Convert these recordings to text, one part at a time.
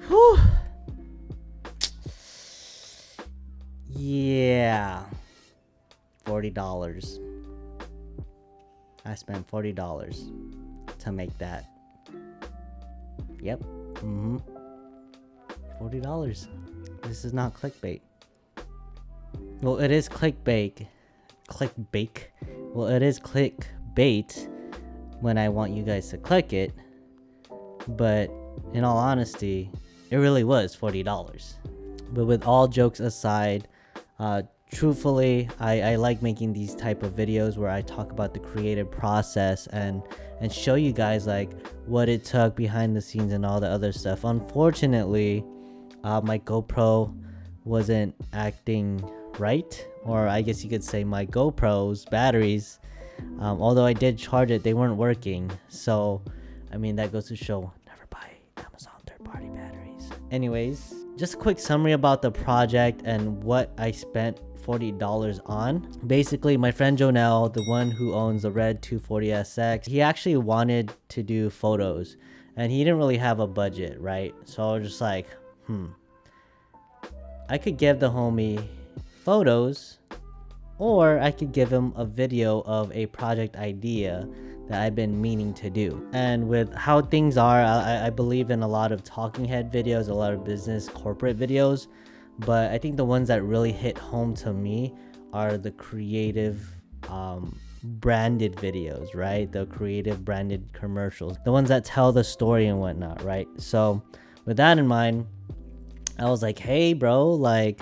Whew. Yeah, $40. I spent $40 to make that. Yep. $40. This is not clickbait. Well, it is clickbait. Well, it is clickbait when I want you guys to click it. But in all honesty, it really was $40. But with all jokes aside, truthfully, I like making these type of videos where I talk about the creative process and show you guys like what it took behind the scenes and all the other stuff. Unfortunately, my GoPro wasn't acting right, or I guess you could say my GoPro's batteries, although I did charge it, they weren't working. So I mean, that goes to show, never buy Amazon third-party batteries. Anyways, just a quick summary about the project and what I spent $40 on. Basically, my friend Jonel, the one who owns the red 240SX, he actually wanted to do photos and he didn't really have a budget, right? So I was just like, I could give the homie photos, or I could give him a video of a project idea that I've been meaning to do. And with how things are, I believe in a lot of talking head videos, a lot of business corporate videos, but I think the ones that really hit home to me are the creative branded videos, right? The creative branded commercials, the ones that tell the story and whatnot, right? So with that in mind, I was like, hey bro, like,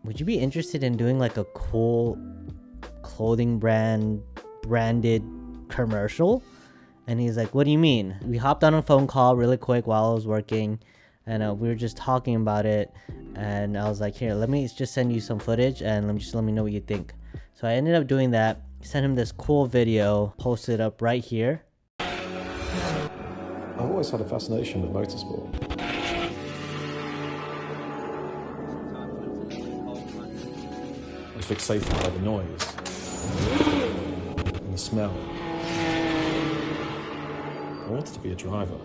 would you be interested in doing like a cool clothing branded commercial? And he's like, what do you mean? We hopped on a phone call really quick while I was working, and we were just talking about it, and I was like, here, let me just send you some footage and let me know what you think. So I ended up doing that, sent him this cool video, posted up right here. I've always had a fascination with motorsport. I was fixated by the noise and the smell. I wanted to be a driver.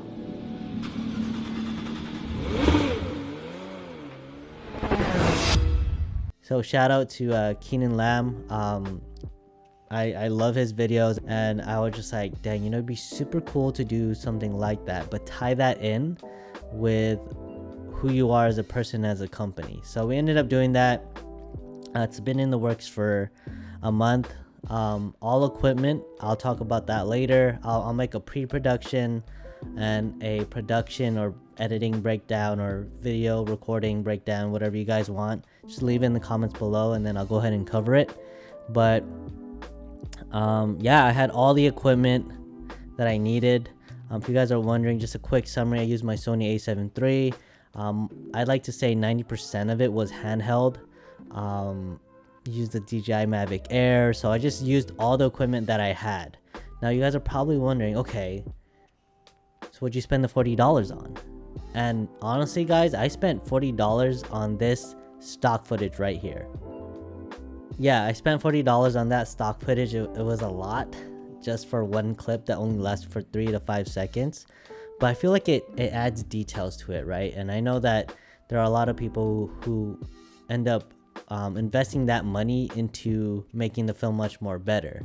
So shout out to Keenan Lamb. I love his videos, and I was just like, dang, it'd be super cool to do something like that, but tie that in with who you are as a person, as a company. So we ended up doing that. It's been in the works for a month. All equipment, I'll talk about that later. I'll make a pre-production and a production or editing breakdown or video recording breakdown, whatever you guys want. Just leave it in the comments below and then I'll go ahead and cover it. But yeah, I had all the equipment that I needed. If you guys are wondering, just a quick summary, I used my Sony A7III. I'd like to say 90% of it was handheld. Used the DJI Mavic Air, so I just used all the equipment that I had. Now you guys are probably wondering, okay, so what'd you spend the $40 on? And honestly guys, I spent $40 on this stock footage right here. Yeah, I spent $40 on that stock footage. It was a lot just for one clip that only lasts for 3 to 5 seconds, but I feel like it adds details to it, right? And I know that there are a lot of people who end up investing that money into making the film much more better,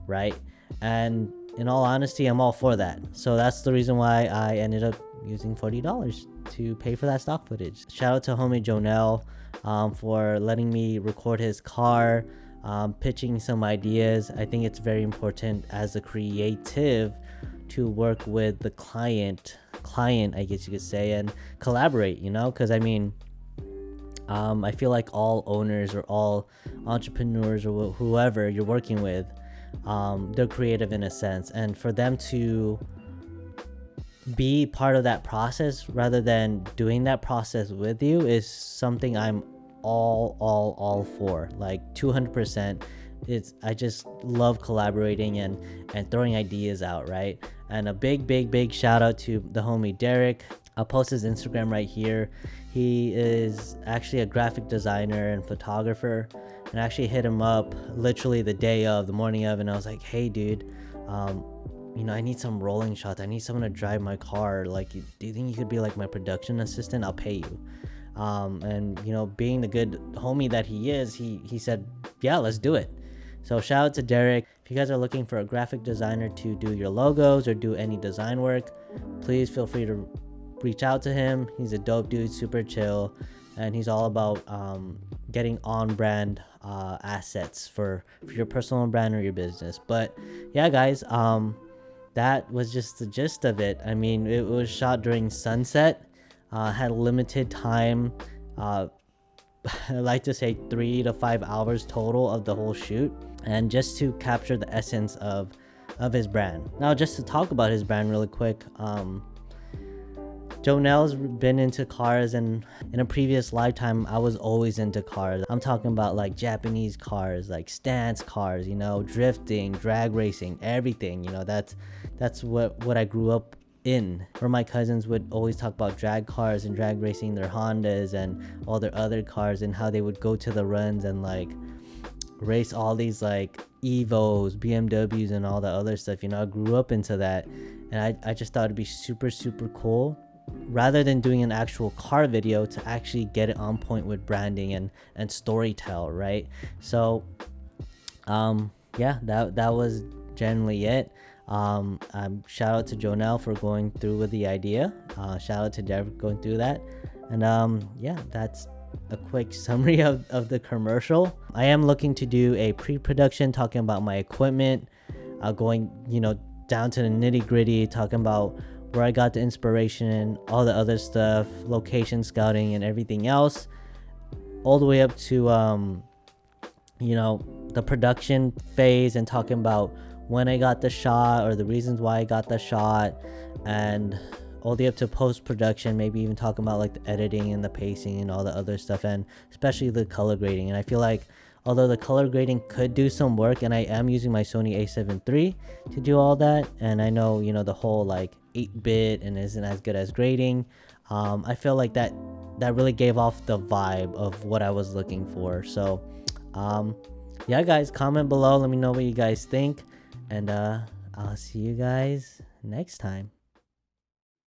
right? And in all honesty, I'm all for that. So that's the reason why I ended up using $40 to pay for that stock footage. Shout out to homie Jonel for letting me record his car, pitching some ideas. I think it's very important as a creative to work with the client, I guess you could say, and collaborate, you know, because I mean, I feel like all owners or all entrepreneurs or whoever you're working with, they're creative in a sense, and for them to be part of that process rather than doing that process with you is something I'm all for, like 200%. I just love collaborating and throwing ideas out, right? And a big shout out to the homie Derek. I'll post his Instagram right here. He is actually a graphic designer and photographer, and I actually hit him up literally the morning of, and I was like, hey dude, you know, I need some rolling shots. I need someone to drive my car. Like, do you think you could be like my production assistant? I'll pay you. And you know, being the good homie that he is, he said, yeah, let's do it. So shout out to Derek. If you guys are looking for a graphic designer to do your logos or do any design work, please feel free to reach out to him. He's a dope dude, super chill, and he's all about getting on brand assets for your personal brand or your business. But yeah, guys, that was just the gist of it. I mean, it was shot during sunset, had limited time. I like to say 3 to 5 hours total of the whole shoot, and just to capture the essence of his brand. Now, just to talk about his brand really quick, Jonel's been into cars, and in a previous lifetime I was always into cars. I'm talking about like Japanese cars, like stance cars, you know, drifting, drag racing, everything, you know. That's what I grew up in. Where my cousins would always talk about drag cars and drag racing, their Hondas and all their other cars, and how they would go to the runs and like race all these like Evos, BMWs and all the other stuff. You know, I grew up into that, and I just thought it'd be super cool, rather than doing an actual car video, to actually get it on point with branding and storytell, right? So yeah, that was generally it. Shout out to Jonel for going through with the idea. Shout out to Derek going through that. And yeah, that's a quick summary of the commercial. I am looking to do a pre-production, talking about my equipment, going, you know, down to the nitty-gritty, talking about where I got the inspiration, all the other stuff, location scouting and everything else, all the way up to you know, the production phase, and talking about when I got the shot or the reasons why I got the shot, and all the way up to post-production, maybe even talking about like the editing and the pacing and all the other stuff, and especially the color grading. And I feel like although the color grading could do some work, and I am using my Sony A7 III to do all that, and I know, you know, the whole like 8-bit and isn't as good as grading, I feel like that really gave off the vibe of what I was looking for. So yeah, guys, comment below, let me know what you guys think, and I'll see you guys next time.